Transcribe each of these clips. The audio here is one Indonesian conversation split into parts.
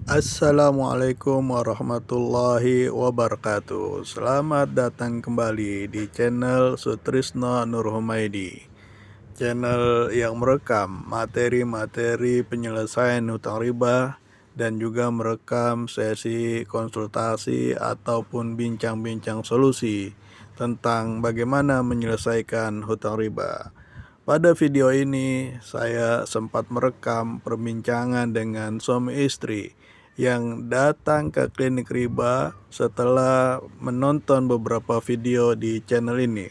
Assalamualaikum warahmatullahi wabarakatuh. Selamat datang kembali di channel Sutrisno Nur Humaidi, channel yang merekam materi-materi penyelesaian hutang riba dan juga merekam sesi konsultasi ataupun bincang-bincang solusi tentang bagaimana menyelesaikan hutang riba. Pada video ini saya sempat merekam perbincangan dengan suami istri yang datang ke klinik riba setelah menonton beberapa video di channel ini.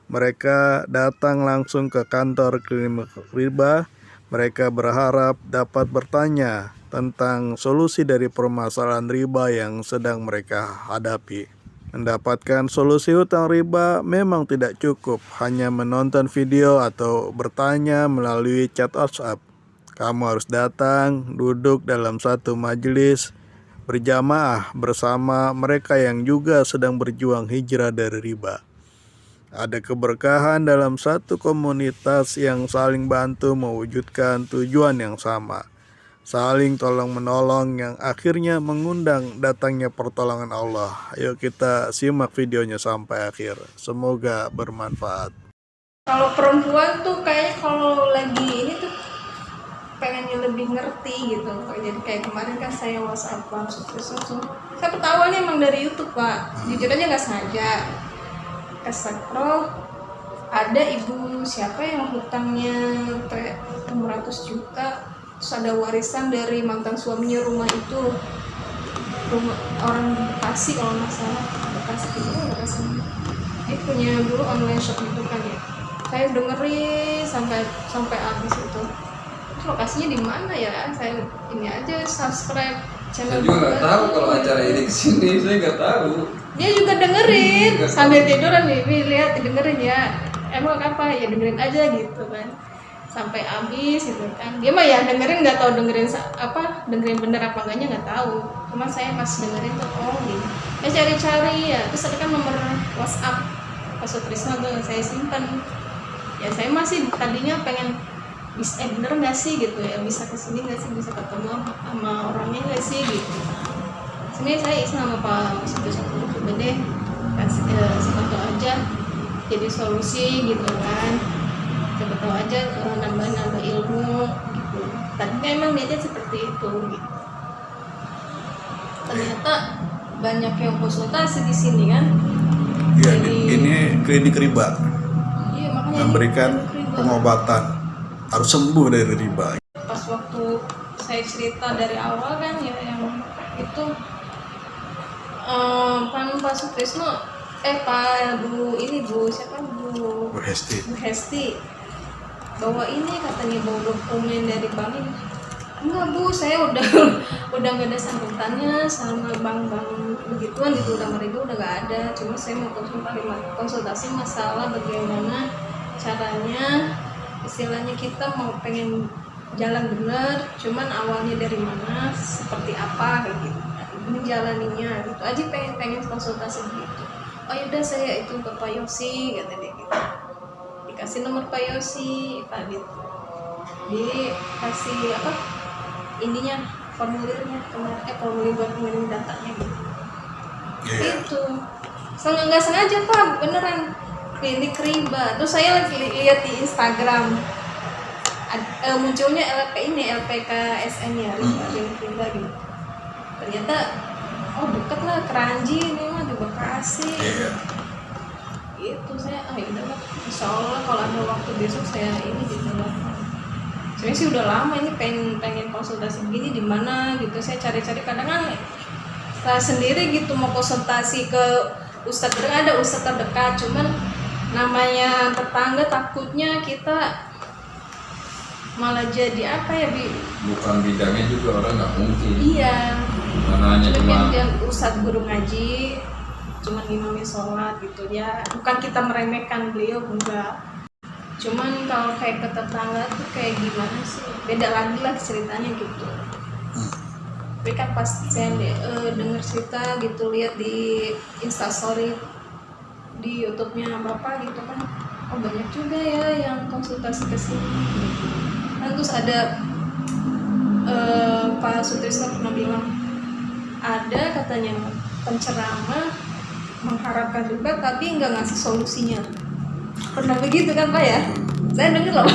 Mereka datang langsung ke kantor klinik riba. Mereka berharap dapat bertanya tentang solusi dari permasalahan riba yang sedang mereka hadapi. Mendapatkan solusi hutang riba memang tidak cukup hanya menonton video atau bertanya melalui chat WhatsApp. Kamu harus datang, duduk dalam satu majelis, berjamaah bersama mereka yang juga sedang berjuang hijrah dari riba. Ada keberkahan dalam satu komunitas yang saling bantu mewujudkan tujuan yang sama. Saling tolong-menolong yang akhirnya mengundang datangnya pertolongan Allah. Ayo kita simak videonya sampai akhir. Semoga bermanfaat. Kalau perempuan tuh kayaknya kalau lagi ini tuh pengennya lebih ngerti gitu. Jadi kayak kemarin kan saya WhatsApp Bang Sutrisno tuh. Saya ketahuan emang dari YouTube Pak. Jujur aja nggak sengaja. Kesekro ada ibu siapa yang hutangnya 600 juta, terus ada warisan dari mantan suaminya rumah itu, rumah orang Bekasi kalau nggak salah, Bekasi dia punya dulu online shop gitu kan ya. Saya dengerin sampai habis itu. Terus lokasinya di mana ya? Saya ini aja subscribe channel. Saya juga nggak tahu kalau acara ini kesini, saya nggak tahu. Dia juga dengerin sambil tiduran nih, lihat dengerin ya. Emang apa ya, dengerin aja gitu kan sampai habis gitu kan. Dia mah ya dengerin, nggak tahu dengerin apa, dengerin bener apa enggaknya nggak tahu. Cuma saya pas dengerin tuh oh gitu. Ya cari-cari ya, terus ada kan nomor WhatsApp Pak Sutrisno tuh saya simpan. Ya saya masih tadinya pengen bisa bener nggak sih gitu ya, bisa kesini nggak sih, bisa ketemu sama orangnya nggak sih gitu. Sebenarnya saya iseng sama Pak Sutrisno, coba deh kasih siapa tahu aja jadi solusi gitu kan, siapa tahu aja nambah ilmu gitu. Tadinya emang niatnya seperti itu gitu. Ternyata banyak yang konsultasi di sini kan. Ya, Jadi, ini klinik riba iya, makanya memberikan pengobatan harus sembuh dari riba. Pas waktu saya cerita dari awal kan ya yang itu Pak Sutrisno Bu Hesti bawa ini, katanya bawa dokumen dari bank ini. Enggak Bu, saya udah nggak ada sangkutannya sama bank-bank begituan gitu, udah mereka udah nggak ada. Cuma saya mau konsultasi masalah bagaimana caranya, istilahnya kita mau pengen jalan bener, cuman awalnya dari mana, seperti apa kayak gitu, menjalaninya gitu aja, pengen konsultasi gitu. Oh yaudah saya itu ke Pak Yosi, kata dia gitu. Dikasih nomor Pak Yosi, Pak gitu. Dikasih apa? Ininya formulirnya, formulir buat mengirim datanya gitu. Itu nggak sengaja Pak, beneran klinik riba. Terus saya lagi lihat di Instagram munculnya LPKSN ya, riba gitu. Ternyata oh deket lah, Keranji ini mah di Bekasi. Itu saya udahlah, insya Allah kalau ada waktu besok saya ini gitu lah. Sebenarnya sih udah lama ini pengen konsultasi begini di mana gitu. Saya cari-cari, kadang kan saya sendiri gitu mau konsultasi ke ustadz, kadang ada ustadz terdekat, cuman namanya tetangga takutnya kita malah jadi apa ya, bukan bidangnya juga orang nggak mungkin. Iya, cuma dia ustadz guru ngaji, cuman imami sholat gitu ya, bukan kita meremehkan beliau, enggak. Cuman kalau kayak ke tetangga tuh kayak gimana sih, beda lagi lah ceritanya gitu. Tapi kan pas saya denger cerita gitu, lihat di instastory di YouTube-nya Bapak gitu kan, oh banyak juga ya yang konsultasi ke sini. Nah, terus ada Pak Sutrisno pernah bilang ada katanya penceramah mengharapkan riba tapi nggak ngasih solusinya. Pernah begitu kan Pak ya? Saya dengar loh.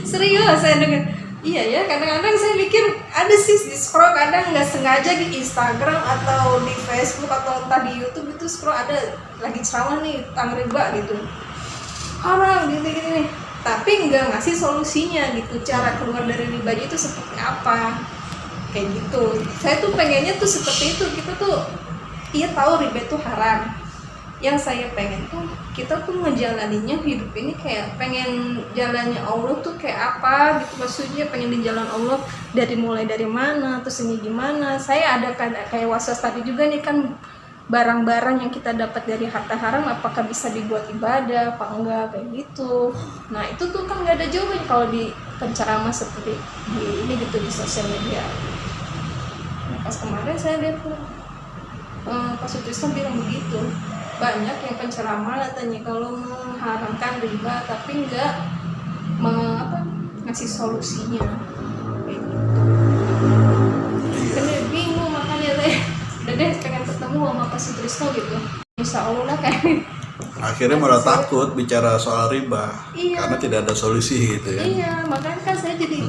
Serius saya dengar. Iya ya, kadang-kadang saya mikir ada sih di scroll, kadang nggak sengaja di Instagram atau di Facebook atau entah di YouTube itu scroll ada lagi ceramah nih tentang riba gitu. Haram gini-gini, tapi nggak ngasih solusinya gitu, cara keluar dari riba itu seperti apa, kayak gitu. Saya tuh pengennya tuh seperti itu, kita tuh iya tahu riba itu haram. Yang saya pengen tuh kita tuh ngejalaninya hidup ini kayak pengen jalannya Allah tuh kayak apa gitu, maksudnya pengen di jalan Allah dari mulai dari mana, terus ini gimana. Saya ada kayak waswas tadi juga nih kan, barang-barang yang kita dapat dari harta haram apakah bisa dibuat ibadah apa enggak kayak gitu. Nah itu tuh kan nggak ada jawabannya kalau di penceramah seperti di ini gitu di sosial media. Nah, pas kemarin saya lihat tuh Pak Sutrisno bilang begitu, banyak yang penceramah katanya kalau mengharamkan riba tapi nggak ngasih solusinya kayak gitu. Kan bingung makanya udah deh pengen ketemu sama Pak Sutrisno gitu, insya Allah lah kayak akhirnya malah takut bicara soal riba. Iya. Karena tidak ada solusi gitu ya. Iya, makanya kan saya jadi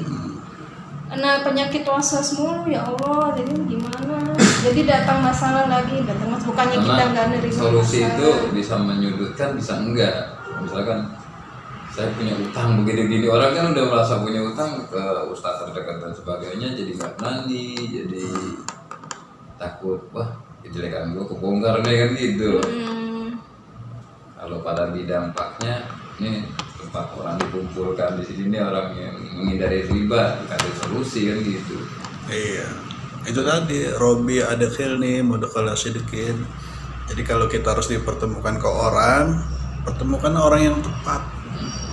penyakit waswas mulu ya Allah, jadi gimana, jadi datang masalah lagi, bukannya kita nggak nerima solusi masalah. itu bisa menyudutkan bisa enggak. Misalkan saya punya utang begini-gini, orang kan udah merasa punya utang ke ustadz terdekat dan sebagainya, jadi nggak berani, jadi takut wah kejelekan gue kebongkar nih kan gitu. Kalau pada dampaknya ini tempat orang dikumpulkan di sini nih orang yang menghindari riba dikasih solusi kan gitu. Iya, itu tadi Robi adkhilni mudkhala sidqin. Jadi kalau kita harus dipertemukan ke orang, pertemukan orang yang tepat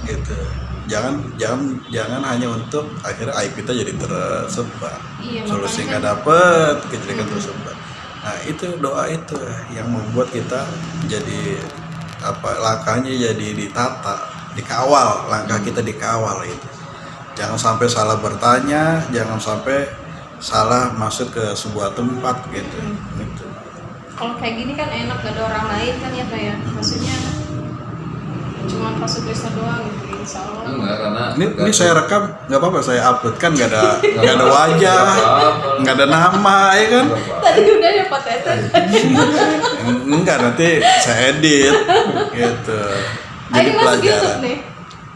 gitu. Jangan hanya untuk akhirnya aib kita jadi tersebar. Iya, Solusi makanya nggak dapet, kejelekan tersebar. Nah itu doa itu yang membuat kita jadi langkahnya jadi ditata, dikawal, langkah kita dikawal itu. Jangan sampai salah bertanya, jangan sampai salah masuk ke sebuah tempat gitu. Gitu. Kalau kayak gini kan enak, gak ada orang lain kan ya Pak ya, maksudnya cuma Pak Sutrisno doang gitu, insya Allah. Enggak, karena Ini saya rekam nggak apa-apa, saya upload kan nggak ada wajah, nggak ada nama ya kan? Tadi udah ya Pak Teten. Enggak, nanti saya edit gitu. Jadi Ayo masuk YouTube pelajaran. nih.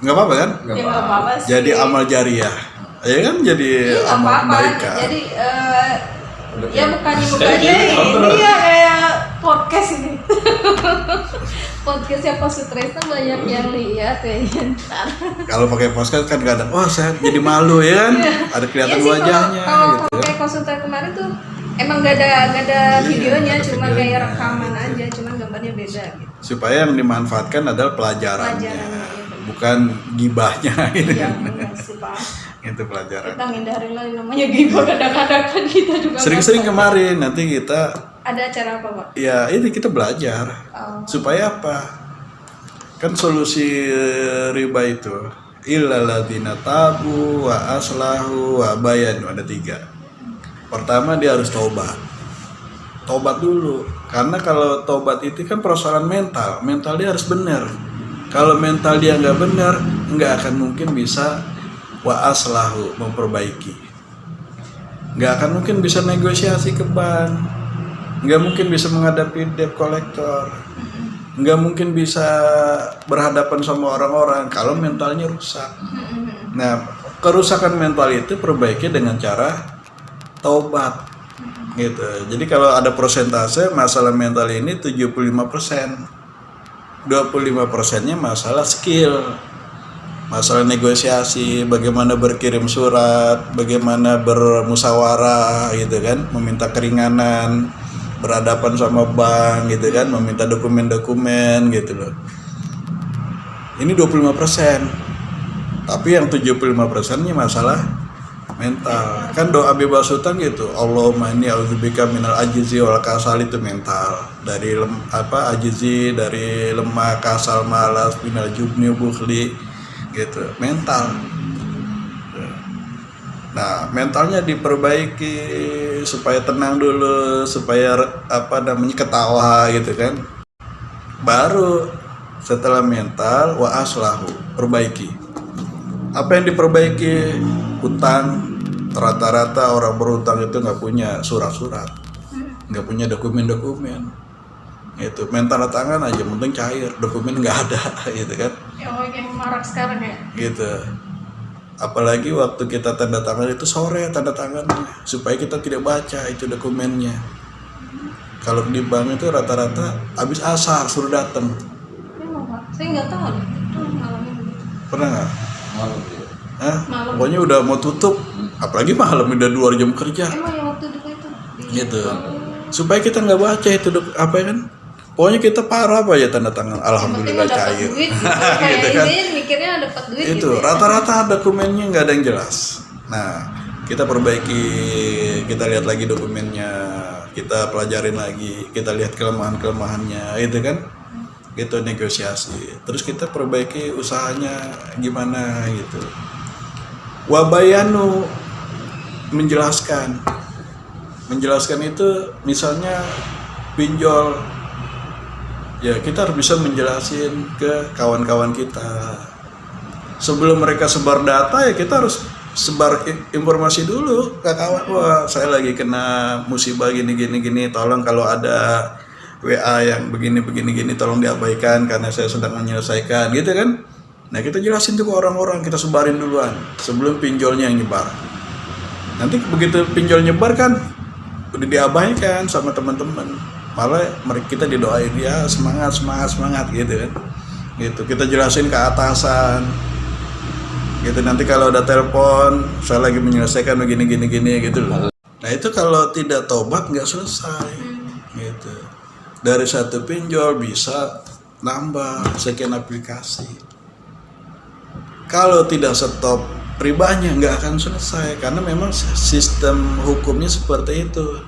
Nggak apa-apa kan? Ya nggak apa-apa sih. Jadi amal jariah, ya kan? Jadi Iya, nggak amal apa-apa. kebaikan. Jadi ya bukannya ini ya kayak podcast ini. Podcastnya Pak Sutrisno banyak yang lihat kayaknya. Kalau pakai podcast kan kadang, wah saya jadi malu ya kan? Ada kelihatan Iya sih, wajahnya kalau gitu. kayak konsultan kemarin tuh emang gak ada videonya, nggak ada cuma videonya. kayak rekaman aja, cuman gambarnya beda gitu. Supaya yang dimanfaatkan adalah pelajarannya, Pelajarannya, iya. bukan gibahnya gitu Iya, kan. benar sih Pak. Itu pelajaran. Kita ngindarin lah namanya gibah, kadang-kadang kan kita juga Sering-sering nggak tahu. kemarin nanti kita Ada acara apa Pak? ya ini kita belajar Oh. supaya apa? Kan solusi riba itu illalladzina tabu wa aslahu wa bayanu, ada 3. Pertama dia harus tobat dulu, karena kalau tobat itu kan persoalan mental dia harus benar. Kalau mental dia nggak benar, nggak akan mungkin bisa wa aslahu, memperbaiki. Nggak akan mungkin bisa negosiasi ke bank, nggak mungkin bisa menghadapi debt collector, nggak mungkin bisa berhadapan sama orang-orang kalau mentalnya rusak. Nah, kerusakan mental itu perbaiki dengan cara taubat gitu. Jadi kalau ada persentase masalah mental ini 75%, 25%-nya masalah skill, masalah negosiasi, bagaimana berkirim surat, bagaimana bermusyawarah gitu kan, meminta keringanan, berhadapan sama bank gitu kan, meminta dokumen-dokumen gitu loh. Ini 25%. Tapi yang 75%-nya masalah mental. Kan doa bebas hutang gitu. Allahumma inni a'udzubika minal ajzi wal kasal, itu mental. Dari ajzi, dari lemah, kasal, malas, minal jubni, bukhli gitu. Mental. Nah, mentalnya diperbaiki supaya tenang dulu, supaya ketawa gitu kan. Baru setelah mental wa aslahu, perbaiki. Apa yang diperbaiki? Utang. Rata-rata orang berutang itu nggak punya surat-surat, nggak punya dokumen-dokumen. Itu mental tangan aja, penting cair, dokumen nggak ada, gitu kan. Yang marak sekarang ya. Gitu. Apalagi waktu kita tanda tangan itu sore tanda tangannya, supaya kita tidak baca itu dokumennya. Kalau di bank itu rata-rata habis asar suruh datang. Memang Pak, saya nggak tahu itu ngalamin begitu. Pernah nggak? Malu dia. Malam. Pokoknya udah mau tutup, apalagi malam udah 2 jam kerja. Emang yang waktu itu Gitu. Supaya kita nggak baca itu kan. Pokoknya kita parah apa ya tanda tangan. Alhamdulillah cair. Duit, kayak Gitu kan. ini mikirnya dapat duit Itu gitu ya. rata-rata dokumennya nggak ada yang jelas. Nah, kita perbaiki, kita lihat lagi dokumennya, kita pelajarin lagi, kita lihat kelemahan-kelemahannya, itu kan. Gitu negosiasi. Terus kita perbaiki usahanya gimana gitu. Wabayanu, menjelaskan itu misalnya pinjol, ya kita harus bisa menjelasin ke kawan-kawan kita sebelum mereka sebar data. Ya kita harus sebar informasi dulu ke kawan. Wah, saya lagi kena musibah gini, tolong kalau ada WA yang begini tolong diabaikan karena saya sedang menyelesaikan, gitu kan. Nah, kita jelasin tuh ke orang-orang, kita sebarin duluan sebelum pinjolnya yang nyebar. Nanti begitu pinjol nyebar kan udah diabaikan sama teman-teman, malah kita didoain ya semangat gitu kan. Gitu kita jelasin ke atasan gitu, nanti kalau ada telepon saya lagi menyelesaikan begini gitu loh. Nah, itu kalau tidak tobat nggak selesai gitu. Dari satu pinjol bisa nambah sekian aplikasi. Kalau tidak stop ribanya nggak akan selesai, karena memang sistem hukumnya seperti itu.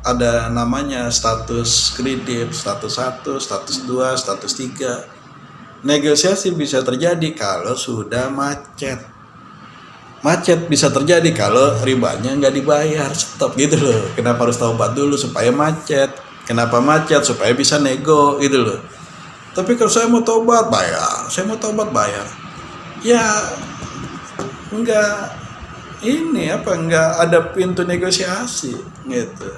Ada namanya status kredit, status 1, status 2, status 3. Negosiasi bisa terjadi kalau sudah macet. Macet bisa terjadi kalau ribanya nggak dibayar, stop gitu loh. Kenapa harus taubat dulu supaya macet? Kenapa macet? Supaya bisa nego gitu loh. Tapi kalau saya mau taubat bayar, ya enggak ada pintu negosiasi gitu.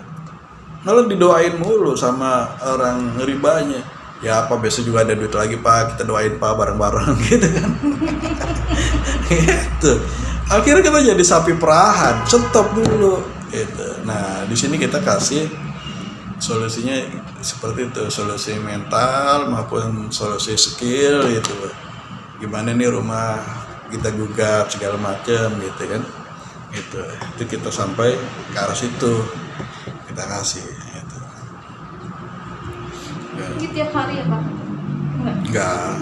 Malah didoain mulu sama orang ribanya. Ya apa, besok juga ada duit lagi Pak, kita doain Pak bareng-bareng gitu kan. Gitu. Akhirnya kita jadi sapi perahan, stop dulu gitu. Nah, di sini kita kasih solusinya seperti itu, solusi mental maupun solusi skill gitu. Gimana nih rumah kita gugat segala macam gitu kan. Itu kita sampai ke arah situ kita kasih gitu. Ini tiap hari ya Pak? Enggak,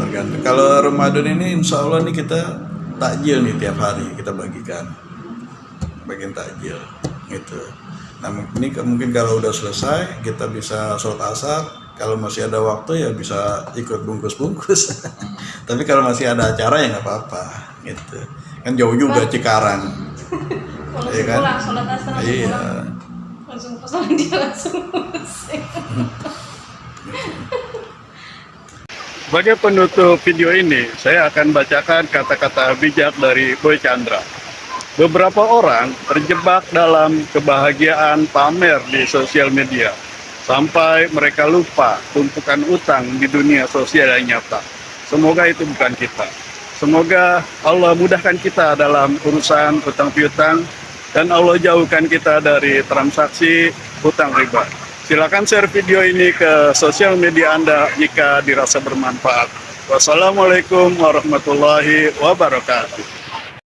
tergantung. Kalau Ramadan ini insya Allah nih kita takjil nih tiap hari kita bagikan takjil gitu. Nah, ini mungkin kalau udah selesai kita bisa sholat asar. Kalau masih ada waktu ya bisa ikut bungkus-bungkus. Tapi kalau masih ada acara ya nggak apa-apa gitu. Kan jauh juga Cikarang. Kalau Iya kan? pulang sholat asar Iya. langsung pesan dia langsung musik. Sebagai penutup video ini, saya akan bacakan kata-kata bijak dari Boy Chandra. Beberapa orang terjebak dalam kebahagiaan pamer di sosial media, sampai mereka lupa tumpukan utang di dunia sosial yang nyata. Semoga itu bukan kita. Semoga Allah mudahkan kita dalam urusan hutang piutang, dan Allah jauhkan kita dari transaksi hutang riba. Silakan share video ini ke sosial media Anda jika dirasa bermanfaat. Wassalamualaikum warahmatullahi wabarakatuh.